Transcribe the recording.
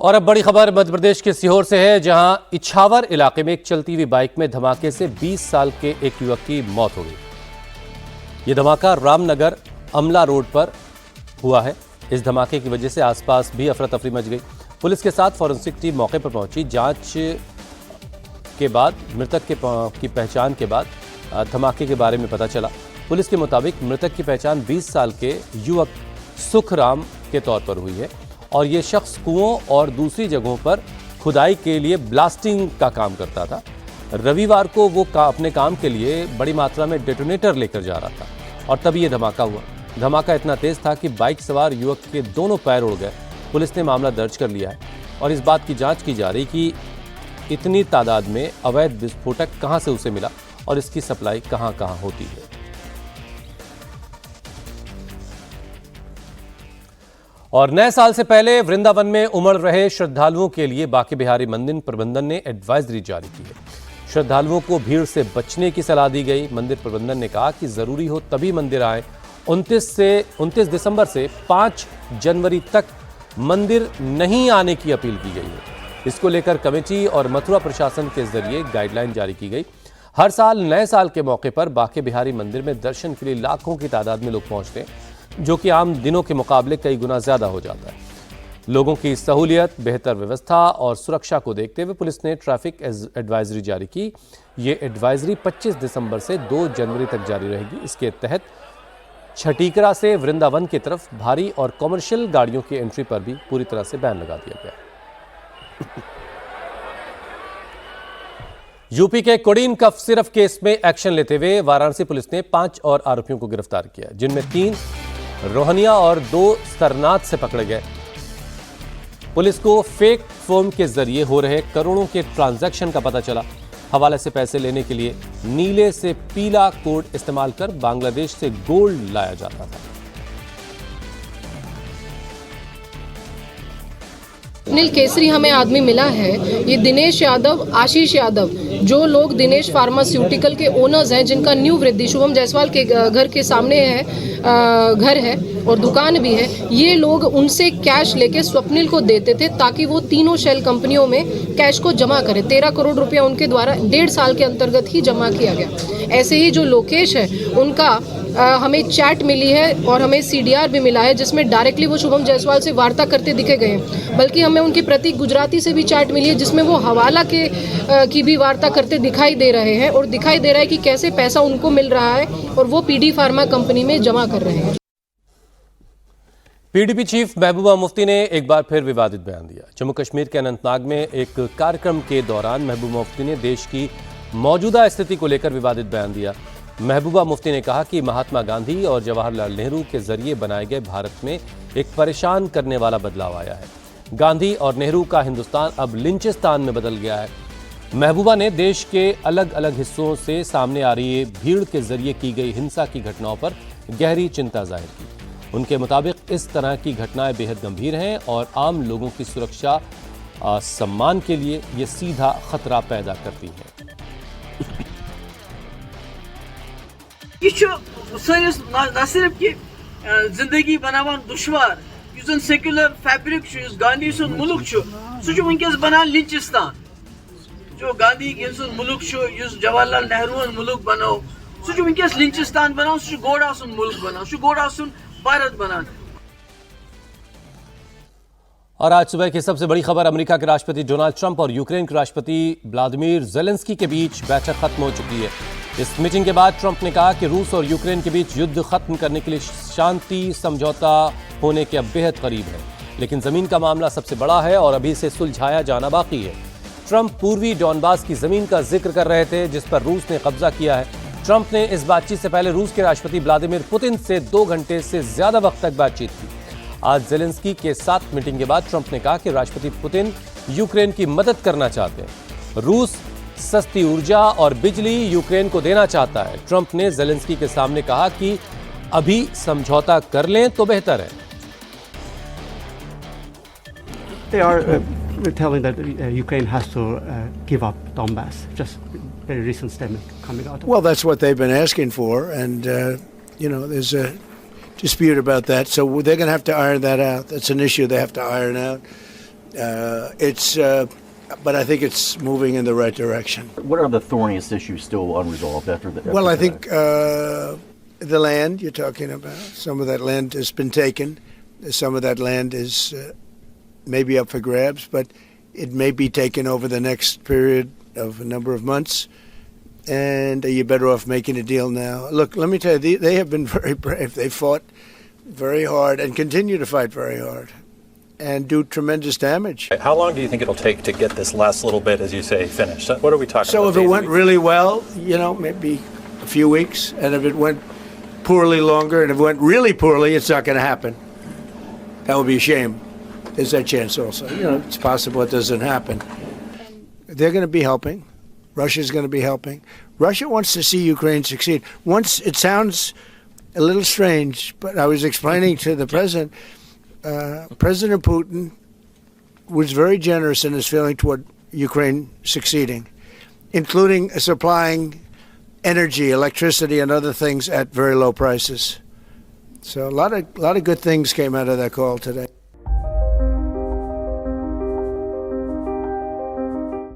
और अब बड़ी खबर मध्य प्रदेश के सीहोर से है, जहां इछावर इलाके में एक चलती हुई बाइक में धमाके से 20 साल के एक युवक की मौत हो गई। यह धमाका रामनगर अमला रोड पर हुआ है। इस धमाके की वजह से आसपास भी अफरा तफरी मच गई। पुलिस के साथ फॉरेंसिक टीम मौके पर पहुंची। जांच के बाद मृतक की पहचान के बाद धमाके के बारे में पता चला। पुलिस के मुताबिक मृतक की पहचान 20 साल के युवक सुखराम के तौर पर हुई है और ये शख्स कुओं और दूसरी जगहों पर खुदाई के लिए ब्लास्टिंग का काम करता था। रविवार को वो अपने काम के लिए बड़ी मात्रा में डेटोनेटर लेकर जा रहा था और तभी ये धमाका हुआ। धमाका इतना तेज था कि बाइक सवार युवक के दोनों पैर उड़ गए। पुलिस ने मामला दर्ज कर लिया है और इस बात की जांच की जा रही कि इतनी तादाद में अवैध विस्फोटक कहां से उसे मिला और इसकी सप्लाई कहां कहां होती है। और नए साल से पहले वृंदावन में उमड़ रहे श्रद्धालुओं के लिए बांके बिहारी मंदिर प्रबंधन ने एडवाइजरी जारी की है। श्रद्धालुओं को भीड़ से बचने की सलाह दी गई। मंदिर प्रबंधन ने कहा कि जरूरी हो तभी मंदिर आए। 29 दिसंबर से 5 जनवरी तक मंदिर नहीं आने की अपील की गई है। इसको लेकर कमेटी और मथुरा प्रशासन के जरिए गाइडलाइन जारी की गई। हर साल नए साल के मौके पर बांके बिहारी मंदिर में दर्शन के लिए लाखों की तादाद में लोग पहुंचते हैं, जो कि आम दिनों के मुकाबले कई गुना ज्यादा हो जाता है। लोगों की सहूलियत, बेहतर व्यवस्था और सुरक्षा को देखते हुए पुलिस ने ट्रैफिक एडवाइजरी जारी की। ये एडवाइजरी 25 दिसंबर से 2 जनवरी तक जारी रहेगी। इसके तहत छटीकरा से वृंदावन की तरफ भारी और कॉमर्शियल गाड़ियों की एंट्री पर भी पूरी तरह से बैन लगा दिया गया। यूपी के कोडीन कफ सिरफ केस में एक्शन लेते हुए वाराणसी पुलिस ने 5 और आरोपियों को गिरफ्तार किया, जिनमें 3 रोहनिया और 2 सरनाथ से पकड़े गए। पुलिस को फेक फर्म के जरिए हो रहे करोड़ों के ट्रांजैक्शन का पता चला। हवाले से पैसे लेने के लिए नीले से पीला कोड इस्तेमाल कर बांग्लादेश से गोल्ड लाया जाता था। सुनील केसरी हमें आदमी मिला है। ये दिनेश यादव, आशीष यादव, जो लोग दिनेश फार्मास्यूटिकल के ओनर्स हैं, जिनका न्यू वृद्धि शुभम जायसवाल के घर के सामने है, घर है और दुकान भी है। ये लोग उनसे कैश लेके स्वप्निल को देते थे ताकि वो तीनों शेल कंपनियों में कैश को जमा करे। 13 करोड़ रुपया उनके द्वारा 1.5 साल के अंतर्गत ही जमा किया गया। ऐसे ही जो लोकेश है, उनका हमें चैट मिली है और हमें CDR भी मिला है, जिसमें डायरेक्टली वो शुभम जायसवाल से वार्ता करते दिखे गए हैं। बल्कि हमें उनकी प्रतीक गुजराती से भी चैट मिली है, जिसमें वो हवाला की भी वार्ता करते दिखाई दे रहे हैं और दिखाई दे रहा है कि कैसे पैसा उनको मिल रहा है और वो PD फार्मा कंपनी में जमा कर रहे हैं। PDP चीफ महबूबा मुफ्ती ने एक बार फिर विवादित बयान दिया। जम्मू कश्मीर के अनंतनाग में एक कार्यक्रम के दौरान महबूबा मुफ्ती ने देश की मौजूदा स्थिति को लेकर विवादित बयान दिया। महबूबा मुफ्ती ने कहा कि महात्मा गांधी और जवाहरलाल नेहरू के जरिए बनाए गए भारत में एक परेशान करने वाला बदलाव आया है। गांधी और नेहरू का हिंदुस्तान अब लिंचिस्तान में बदल गया है। महबूबा ने देश के अलग अलग हिस्सों से सामने आ रही भीड़ के जरिए की गई हिंसा की घटनाओं पर गहरी चिंता जाहिर की। उनके मुताबिक इस तरह की घटनाएं बेहद गंभीर हैं और आम लोगों की सुरक्षा सम्मान के लिए ये सीधा खतरा पैदा करती है। न सिर्फ कि जिंदगी बनावान दुश्वार, सेक्युलर फैब्रिक गांधी सुन मुल्क वनकस बनान लिंचिस्तान। जो गांधी मुल्क जवाहरलाल नेहरू मुल्क बनो वनकस लिंचिस्तान बनाओ, गोड़ा सुन मुल्क बनाओ, गोड़ा सुन भारत बनान। और आज सुबह की सबसे बड़ी खबर, अमेरिका के राष्ट्रपति डोनाल्ड ट्रंप और यूक्रेन के राष्ट्रपति व्लादिमीर ज़ेलेंस्की के बीच बैठक खत्म हो चुकी है। इस मीटिंग के बाद ट्रंप ने कहा कि रूस और यूक्रेन के बीच युद्ध खत्म करने के लिए शांति समझौता होने के अब बेहद करीब है, लेकिन जमीन का मामला सबसे बड़ा है और अभी इसे सुलझाया जाना बाकी है। ट्रंप पूर्वी डॉनबास की जमीन का जिक्र कर रहे थे, जिस पर रूस ने कब्जा किया है। ट्रंप ने इस बातचीत से पहले रूस के राष्ट्रपति व्लादिमीर पुतिन से 2 घंटे से ज्यादा वक्त तक बातचीत की। आज ज़ेलेंस्की के साथ मीटिंग के बाद ट्रंप ने कहा कि राष्ट्रपति पुतिन यूक्रेन की मदद करना चाहते हैं। रूस सस्ती ऊर्जा और बिजली यूक्रेन को देना चाहता है। ट्रंप ने ज़ेलेंस्की के सामने कहा कि अभी समझौता कर लें तो बेहतर है। They are telling that Ukraine has to give up Donbass. Just very recent statement coming out. Well, that's what they've been asking for, and there's a dispute about that. So they're going to have to iron that out. That's an issue they have to iron out. But I think it's moving in the right direction. What are the thorniest issues still unresolved after the? Well, I think the land you're talking about. Some of that land has been taken. Some of that land is maybe up for grabs, but it may be taken over the next period of a number of months. And you're better off making a deal now. Look, let me tell you, they have been very brave. They fought very hard and continue to fight very hard and do tremendous damage. How long do you think it'll take to get this last little bit, as you say, finished? What are we talking So about? if it went really well, maybe a few weeks. And if it went poorly, longer. And if it went really poorly, it's not going to happen. That would be a shame. There's that chance also. It's possible it doesn't happen. They're going to be helping. Russia's going to be helping. Russia wants to see Ukraine succeed. It sounds a little strange, but I was explaining to the president, President Putin was very generous in his feeling toward Ukraine succeeding, including supplying energy, electricity, and other things at very low prices. So a lot of good things came out of that call today.